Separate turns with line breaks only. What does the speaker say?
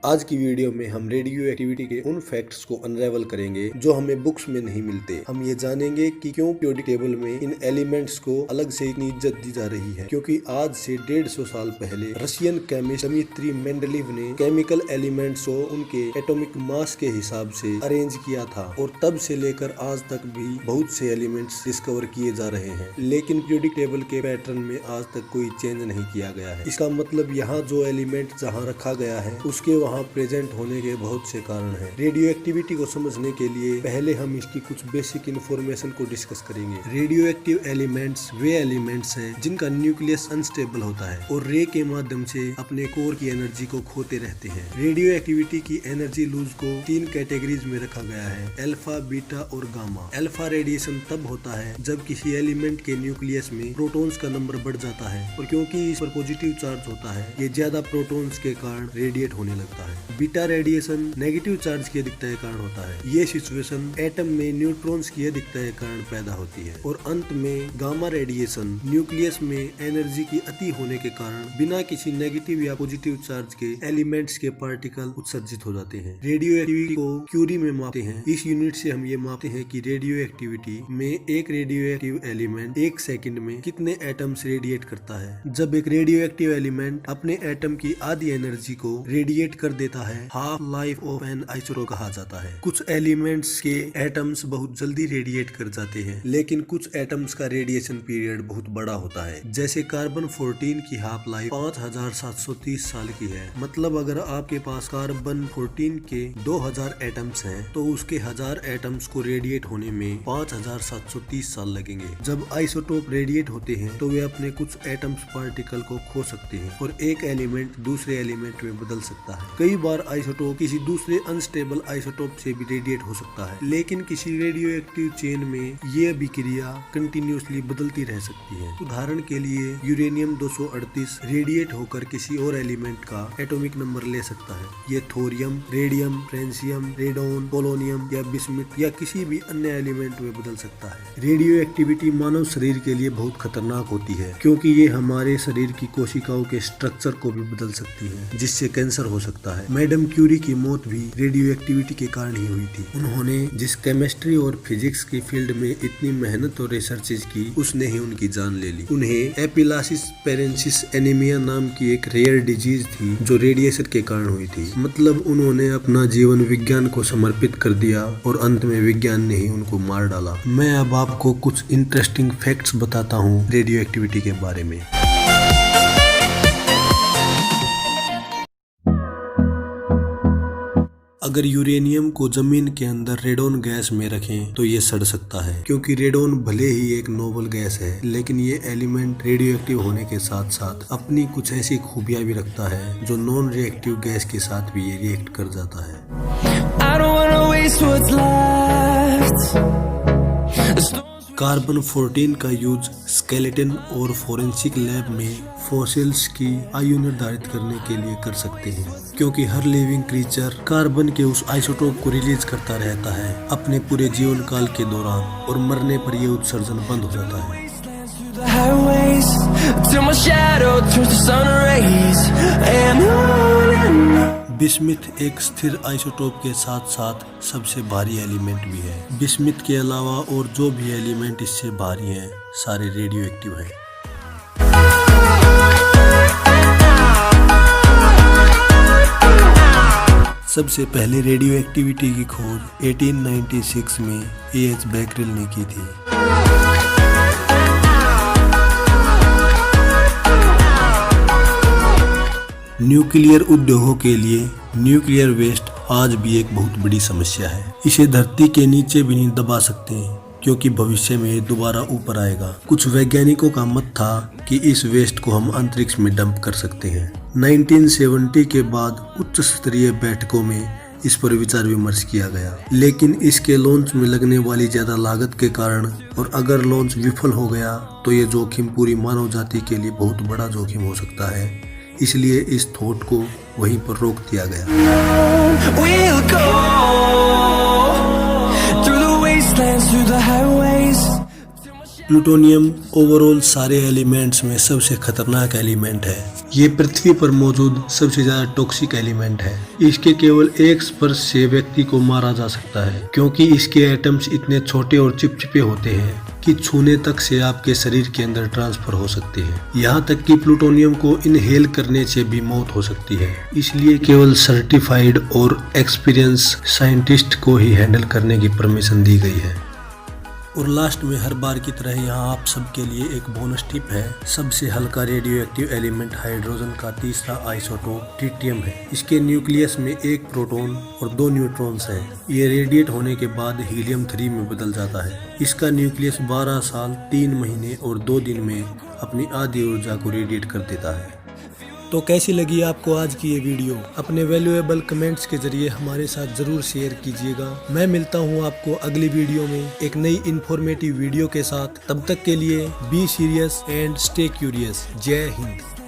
आज की वीडियो में हम रेडियो एक्टिविटी के उन फैक्ट्स को अनरेवल करेंगे जो हमें बुक्स में नहीं मिलते। हम ये जानेंगे कि क्यों पीरियोडिक टेबल में इन एलिमेंट्स को अलग से इतनी इज्जत दी जा रही है, क्योंकि आज से 150 साल पहले रशियन केमिस्ट दिमित्री मेंडलीव ने केमिकल एलिमेंट्स को उनके एटॉमिक मास के हिसाब से अरेंज किया था और तब से लेकर आज तक भी बहुत से एलिमेंट्स डिस्कवर किए जा रहे हैं, लेकिन पीरियोडिक टेबल के पैटर्न में आज तक कोई चेंज नहीं किया गया है। इसका मतलब यहाँ जो एलिमेंट जहाँ रखा गया है उसके वहाँ प्रेजेंट होने के बहुत से कारण हैं। रेडियो एक्टिविटी को समझने के लिए पहले हम इसकी कुछ बेसिक इन्फॉर्मेशन को डिस्कस करेंगे। रेडियो एक्टिव एलिमेंट्स वे एलिमेंट्स हैं जिनका न्यूक्लियस अनस्टेबल होता है और रे के माध्यम से अपने कोर की एनर्जी को खोते रहते हैं। रेडियो एक्टिविटी की एनर्जी लूज को 3 कैटेगरीज में रखा गया है, अल्फा, बीटा और गामा। अल्फा रेडिएशन तब होता है जब किसी एलिमेंट के न्यूक्लियस में प्रोटॉन्स का नंबर बढ़ जाता है और क्योंकि इस पर पॉजिटिव चार्ज होता है ये ज्यादा प्रोटॉन्स के कारण रेडिएट होने लगता है। बीटा रेडिएशन नेगेटिव चार्ज की अधिकता के कारण होता है। ये सिचुएशन एटम में न्यूट्रॉन्स की अधिकता के कारण पैदा होती है। और अंत में गामा रेडिएशन न्यूक्लियस में एनर्जी की अति होने के कारण बिना किसी नेगेटिव या पॉजिटिव चार्ज के एलिमेंट्स के पार्टिकल उत्सर्जित हो जाते हैं। रेडियो एक्टिविटी को क्यूरी में मापते हैं। इस यूनिट से हम ये मापते हैं कि रेडियो एक्टिविटी में एक रेडियो एक्टिव एलिमेंट 1 सेकंड में कितने एटम्स रेडिएट करता है। जब एक रेडियो एक्टिव एलिमेंट अपने एटम की आधी एनर्जी को रेडिएट कर देता है, half life of N isotope कहा जाता है। कुछ एलिमेंट्स के एटम्स बहुत जल्दी रेडिएट कर जाते हैं, लेकिन कुछ एटम्स का रेडिएशन पीरियड बहुत बड़ा होता है। जैसे कार्बन 14 की हाफ लाइफ 5730 साल की है। मतलब अगर आपके पास कार्बन 14 के 2000 एटम्स हैं तो उसके 1000 एटम्स को रेडिएट होने में 5730 साल लगेंगे। जब आइसोटोप रेडिएट होते हैं तो वे अपने कुछ एटम्स पार्टिकल को खो सकते हैं और एक एलिमेंट दूसरे एलिमेंट में बदल सकता है। कई बार आइसोटोप किसी दूसरे अनस्टेबल आइसोटोप से भी रेडिएट हो सकता है, लेकिन किसी रेडियो एक्टिव चेन में ये अभिक्रिया कंटिन्यूअसली बदलती रह सकती है। उदाहरण के लिए यूरेनियम 238 रेडिएट होकर किसी और एलिमेंट का एटॉमिक नंबर ले सकता है। ये thorium, radium, francium, radon, polonium या बिस्मिथ या किसी भी अन्य एलिमेंट में बदल सकता है। रेडियो एक्टिविटी मानव शरीर के लिए बहुत खतरनाक होती है, क्योंकि ये हमारे शरीर की कोशिकाओं के स्ट्रक्चर को भी बदल सकती है, जिससे कैंसर हो सकता है। मैडम क्यूरी की मौत भी रेडियो एक्टिविटी के कारण ही हुई थी। उन्होंने जिस केमिस्ट्री और फिजिक्स की फील्ड में इतनी मेहनत और रिसर्चेज की, उसने ही उनकी जान ले ली। उन्हें एपिलासिस पेरेंसिस एनीमिया नाम की एक रेयर डिजीज थी जो रेडिएशन के कारण हुई थी। मतलब उन्होंने अपना जीवन विज्ञान को समर्पित कर दिया और अंत में विज्ञान ने ही उनको मार डाला। मैं अब आपको कुछ इंटरेस्टिंग फैक्ट्स बताता हूँ रेडियो एक्टिविटी के बारे में। अगर यूरेनियम को जमीन के अंदर रेडोन गैस में रखें तो ये सड़ सकता है, क्योंकि रेडोन भले ही एक नोबल गैस है, लेकिन ये एलिमेंट रेडियो एक्टिव होने के साथ साथ अपनी कुछ ऐसी खूबियां भी रखता है जो नॉन रिएक्टिव गैस के साथ भी ये रिएक्ट कर जाता है। कार्बन 14 का यूज स्केलेटन और फोरेंसिक लैब में फॉसिल्स की आयु निर्धारित करने के लिए कर सकते हैं, क्योंकि हर लिविंग क्रीचर कार्बन के उस आइसोटोप को रिलीज करता रहता है अपने पूरे जीवन काल के दौरान, और मरने पर यह उत्सर्जन बंद हो जाता है। बिस्मिथ एक स्थिर आइसोटोप के साथ साथ सबसे भारी एलिमेंट भी है। बिस्मिथ के अलावा और जो भी एलिमेंट इससे भारी हैं सारे रेडियो एक्टिव हैं। सबसे पहले रेडियो एक्टिविटी की खोज 1896 में A.H. बेकरेल ने की थी। न्यूक्लियर उद्योगों के लिए न्यूक्लियर वेस्ट आज भी एक बहुत बड़ी समस्या है। इसे धरती के नीचे भी नहीं दबा सकते, क्योंकि भविष्य में ये दोबारा ऊपर आएगा। कुछ वैज्ञानिकों का मत था कि इस वेस्ट को हम अंतरिक्ष में डंप कर सकते हैं। 1970 के बाद उच्च स्तरीय बैठकों में इस पर विचार विमर्श किया गया, लेकिन इसके लॉन्च में लगने वाली ज्यादा लागत के कारण और अगर लॉन्च विफल हो गया तो ये जोखिम पूरी मानव जाति के लिए बहुत बड़ा जोखिम हो सकता है। इसलिए इस थॉट को वहीं पर रोक दिया गया। प्लूटोनियम ओवरऑल सारे एलिमेंट्स में सबसे खतरनाक एलिमेंट है। ये पृथ्वी पर मौजूद सबसे ज्यादा टॉक्सिक एलिमेंट है। इसके केवल एक स्पर्श से व्यक्ति को मारा जा सकता है, क्योंकि इसके एटम्स इतने छोटे और चिपचिपे होते हैं कि छूने तक से आपके शरीर के अंदर ट्रांसफर हो सकते हैं। यहाँ तक कि प्लूटोनियम को इनहेल करने से भी मौत हो सकती है। इसलिए केवल सर्टिफाइड और एक्सपीरियंस साइंटिस्ट को ही हैंडल करने की परमिशन दी गई है। और लास्ट में हर बार की तरह यहाँ आप सबके लिए एक बोनस टिप है। सबसे हल्का रेडियो एक्टिव एलिमेंट हाइड्रोजन का तीसरा आइसोटोप ट्रिटियम है। इसके न्यूक्लियस में एक प्रोटॉन और 2 न्यूट्रॉन्स हैं। ये रेडिएट होने के बाद हीलियम 3 में बदल जाता है। इसका न्यूक्लियस 12 साल 3 महीने और 2 दिन में अपनी आधी ऊर्जा को रेडिएट कर देता है। तो कैसी लगी आपको आज की ये वीडियो? अपने वैल्यूएबल कमेंट्स के जरिए हमारे साथ जरूर शेयर कीजिएगा। मैं मिलता हूँ आपको अगली वीडियो में एक नई इन्फॉर्मेटिव वीडियो के साथ। तब तक के लिए be serious and stay curious. जय हिंद।